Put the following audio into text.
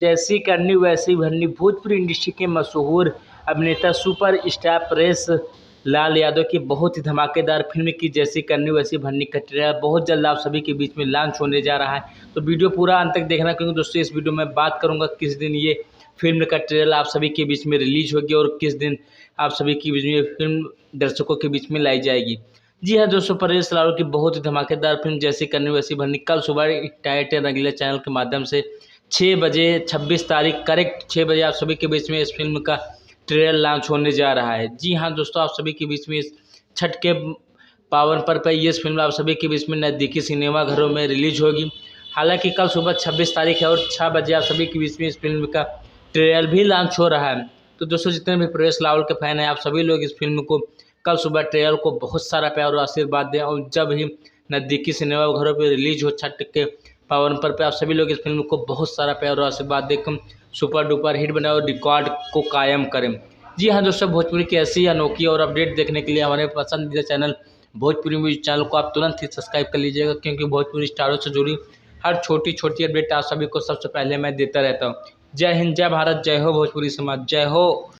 जैसी करनी वैसी भरनी। भोजपुरी इंडस्ट्री के मशहूर अभिनेता सुपर स्टार परेश लाल यादव की बहुत ही धमाकेदार फिल्म की जैसी करनी वैसी भरनी का ट्रेलर बहुत जल्द आप सभी के बीच में लॉन्च होने जा रहा है। तो वीडियो पूरा अंत तक देखना, क्योंकि दोस्तों इस वीडियो में बात करूंगा किस दिन ये फिल्म का ट्रेलर आप सभी के बीच में रिलीज होगी और किस दिन आप सभी के बीच में फिल्म दर्शकों के बीच में लाई जाएगी। जी हाँ दोस्तों, परेश रावल की बहुत ही धमाकेदार फिल्म जैसी करनी वैसी भरनी कल सुबह टाइट रंगीला चैनल के माध्यम से 6 बजे 26 तारीख करेक्ट 6 बजे आप सभी के बीच में इस फिल्म का ट्रेलर लॉन्च होने जा रहा है। जी हाँ दोस्तों, आप सभी के बीच में इस छठ के पावन पर्व पर ये फिल्म आप सभी के बीच में नज़दीकी सिनेमा घरों में रिलीज होगी। हालांकि कल सुबह 26 तारीख है और 6 बजे आप सभी के बीच में इस फिल्म का ट्रेलर भी लॉन्च हो रहा है। तो दोस्तों, जितने भी परेश रावल के फैन हैं, आप सभी लोग इस फिल्म को कल सुबह ट्रेलर को बहुत सारा प्यार और आशीर्वाद दें, और जब ही नज़दीकी सिनेमा घरों पर रिलीज हो छठ के पावन पर्व पे आप सभी लोग इस फिल्म को बहुत सारा प्यार और आशीर्वाद देकर सुपर डुपर हिट बनाए और रिकॉर्ड को कायम करें। जी हाँ दोस्तों, भोजपुरी की ऐसी अनोखी और अपडेट देखने के लिए हमारे पसंदीदा चैनल भोजपुरी म्यूजिक चैनल को आप तुरंत ही सब्सक्राइब कर लीजिएगा, क्योंकि भोजपुरी स्टारों से जुड़ी हर छोटी छोटी अपडेट आप सभी को सबसे पहले मैं देता रहता हूँ। जय हिंद, जय भारत, जय हो भोजपुरी समाज, जय हो।